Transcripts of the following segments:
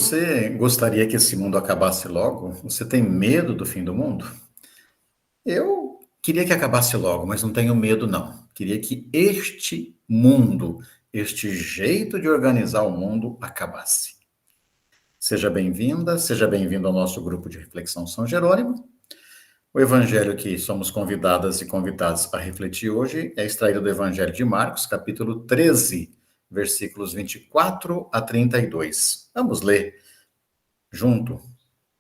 Você gostaria que esse mundo acabasse logo? Você tem medo do fim do mundo? Eu queria que acabasse logo, mas não tenho medo, não. Queria que este mundo, este jeito de organizar o mundo acabasse. Seja bem-vinda, seja bem-vindo ao nosso grupo de reflexão São Jerônimo. O evangelho que somos convidadas e convidados a refletir hoje é extraído do Evangelho de Marcos, capítulo 13, versículos 24 a 32. Vamos ler junto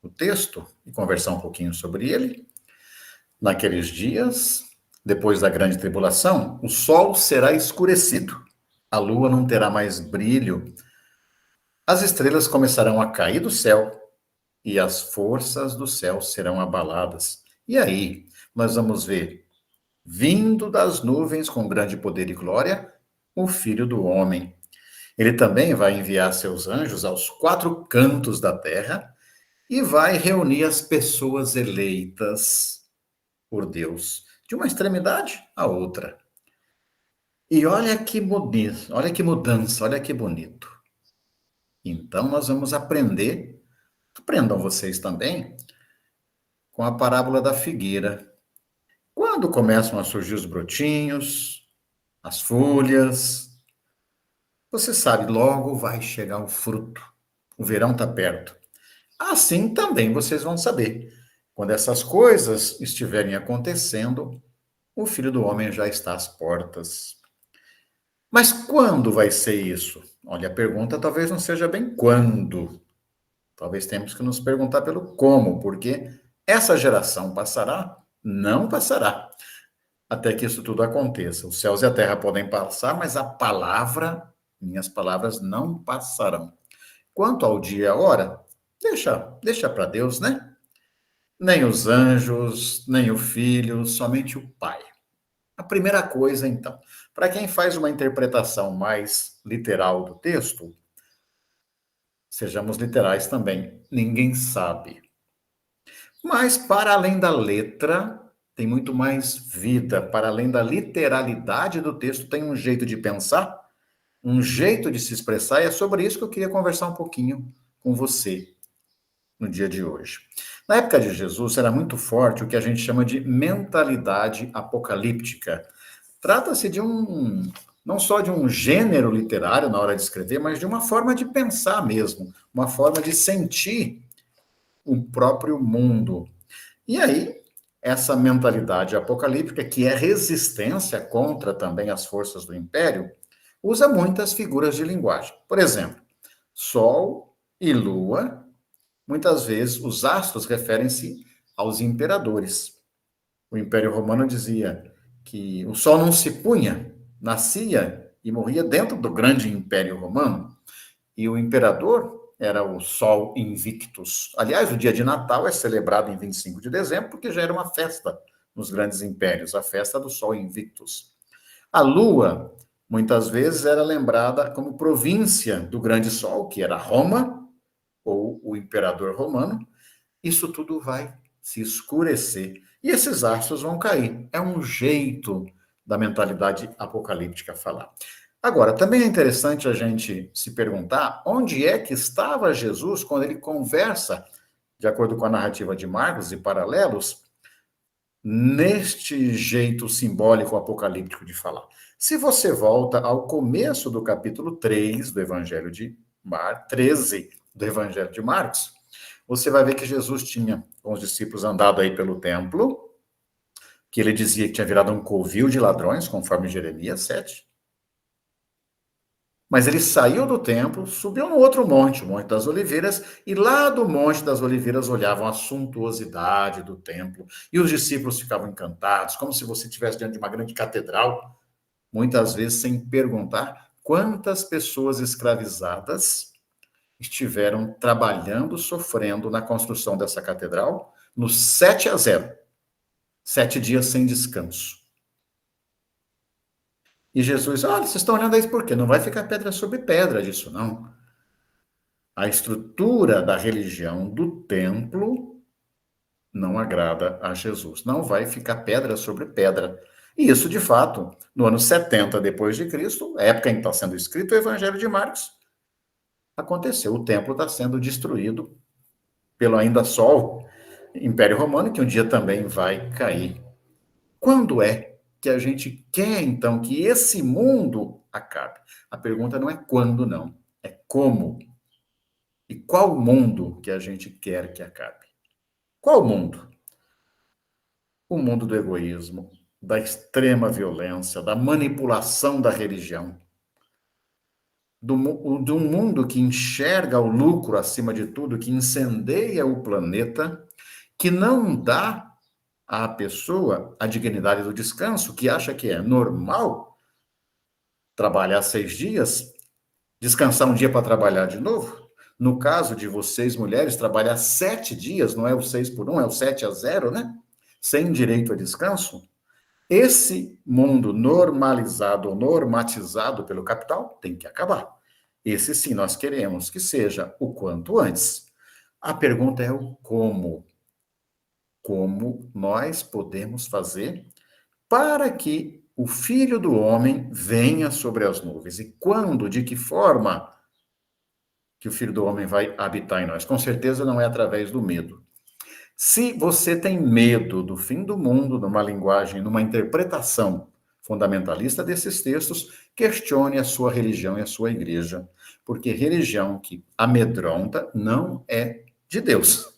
o texto e conversar um pouquinho sobre ele. Naqueles dias, depois da grande tribulação, o sol será escurecido, a lua não terá mais brilho, as estrelas começarão a cair do céu e as forças do céu serão abaladas. E aí, nós vamos ver, vindo das nuvens com grande poder e glória, o Filho do Homem. Ele também vai enviar seus anjos aos quatro cantos da terra e vai reunir as pessoas eleitas por Deus, de uma extremidade à outra. E olha que bonito, olha que mudança, olha que bonito. Então nós vamos aprender, aprendam vocês também, com a parábola da figueira. Quando começam a surgir os brotinhos, as folhas, você sabe, logo vai chegar o fruto. O verão está perto. Assim também vocês vão saber. Quando essas coisas estiverem acontecendo, o Filho do Homem já está às portas. Mas quando vai ser isso? Olha, a pergunta talvez não seja bem quando. Talvez temos que nos perguntar pelo como, porque essa geração passará? Não passará. Até que isso tudo aconteça. Os céus e a terra podem passar, mas a palavra, minhas palavras, não passarão. Quanto ao dia e a hora, deixa para Deus, né? Nem os anjos, nem o Filho, somente o Pai. A primeira coisa, então, para quem faz uma interpretação mais literal do texto, sejamos literais também, ninguém sabe. Mas, para além da letra, tem muito mais vida. Para além da literalidade do texto, tem um jeito de pensar, um jeito de se expressar, e é sobre isso que eu queria conversar um pouquinho com você no dia de hoje. Na época de Jesus, era muito forte o que a gente chama de mentalidade apocalíptica. Trata-se de não só de um gênero literário na hora de escrever, mas de uma forma de pensar mesmo, uma forma de sentir o próprio mundo. E aí, essa mentalidade apocalíptica, que é resistência contra também as forças do império, usa muitas figuras de linguagem. Por exemplo, Sol e Lua, muitas vezes os astros referem-se aos imperadores. O Império Romano dizia que o Sol não se punha, nascia e morria dentro do grande Império Romano. E o imperador era o Sol Invictus. Aliás, o dia de Natal é celebrado em 25 de dezembro, porque já era uma festa nos grandes impérios, a festa do Sol Invictus. A Lua, muitas vezes, era lembrada como província do grande Sol, que era Roma, ou o imperador romano. Isso tudo vai se escurecer. E esses astros vão cair. É um jeito da mentalidade apocalíptica falar. Agora, também é interessante a gente se perguntar onde é que estava Jesus quando ele conversa, de acordo com a narrativa de Marcos e paralelos, neste jeito simbólico apocalíptico de falar. Se você volta ao começo do capítulo 3 do Evangelho de Marcos, 13 do Evangelho de Marcos, você vai ver que Jesus tinha, com os discípulos, andado aí pelo templo, que ele dizia que tinha virado um covil de ladrões, conforme Jeremias 7. Mas ele saiu do templo, subiu no outro monte, o Monte das Oliveiras, e lá do Monte das Oliveiras olhavam a suntuosidade do templo, e os discípulos ficavam encantados, como se você estivesse diante de uma grande catedral, muitas vezes sem perguntar quantas pessoas escravizadas estiveram trabalhando, sofrendo na construção dessa catedral, no 7-0, 7 dias sem descanso. E Jesus, olha, vocês estão olhando isso por quê? Não vai ficar pedra sobre pedra disso, não. A estrutura da religião do templo não agrada a Jesus. Não vai ficar pedra sobre pedra. E isso, de fato, no ano 70 depois de Cristo, época em que está sendo escrito o Evangelho de Marcos, Aconteceu, o templo está sendo destruído pelo ainda sol Império Romano, que um dia também vai cair. Quando é que a gente quer, então, que esse mundo acabe? A pergunta não é quando, não. É como. E qual mundo que a gente quer que acabe? Qual mundo? O mundo do egoísmo, da extrema violência, da manipulação da religião, de um mundo que enxerga o lucro acima de tudo, que incendeia o planeta, que não dá à pessoa a dignidade do descanso, que acha que é normal trabalhar 6 dias, descansar um dia para trabalhar de novo. No caso de vocês, mulheres, trabalhar 7 dias, não é o 6 por 1, é o 7-0, né? Sem direito a descanso. Esse mundo normalizado ou normatizado pelo capital tem que acabar. Esse sim nós queremos que seja o quanto antes. A pergunta é o como. Como nós podemos fazer para que o Filho do Homem venha sobre as nuvens? E quando, de que forma que o Filho do Homem vai habitar em nós? Com certeza não é através do medo. Se você tem medo do fim do mundo, numa linguagem, numa interpretação fundamentalista desses textos, questione a sua religião e a sua igreja, porque religião que amedronta não é de Deus.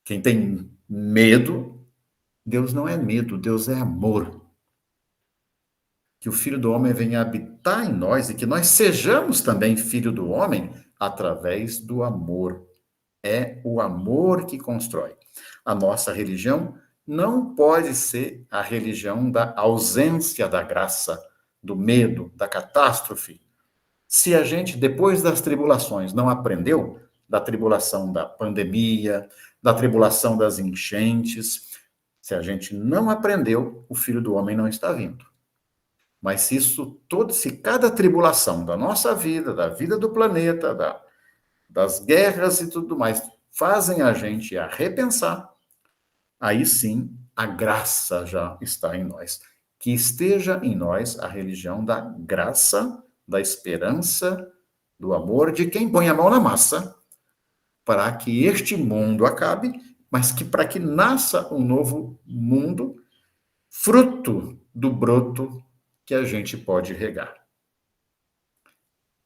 Quem tem medo, Deus não é medo, Deus é amor. Que o Filho do Homem venha habitar em nós e que nós sejamos também filho do homem através do amor. É o amor que constrói. A nossa religião não pode ser a religião da ausência da graça, do medo, da catástrofe. Se a gente, depois das tribulações, não aprendeu da tribulação da pandemia, da tribulação das enchentes, se a gente não aprendeu, o Filho do Homem não está vindo. Mas se cada tribulação da nossa vida, da vida do planeta, das guerras e tudo mais, fazem a gente a repensar, aí sim a graça já está em nós. Que esteja em nós a religião da graça, da esperança, do amor de quem põe a mão na massa, para que este mundo acabe, mas que para que nasça um novo mundo, fruto do broto que a gente pode regar.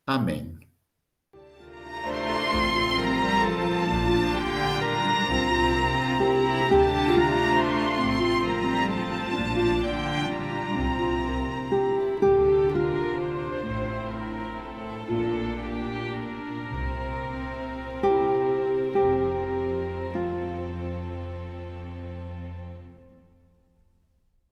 Amém.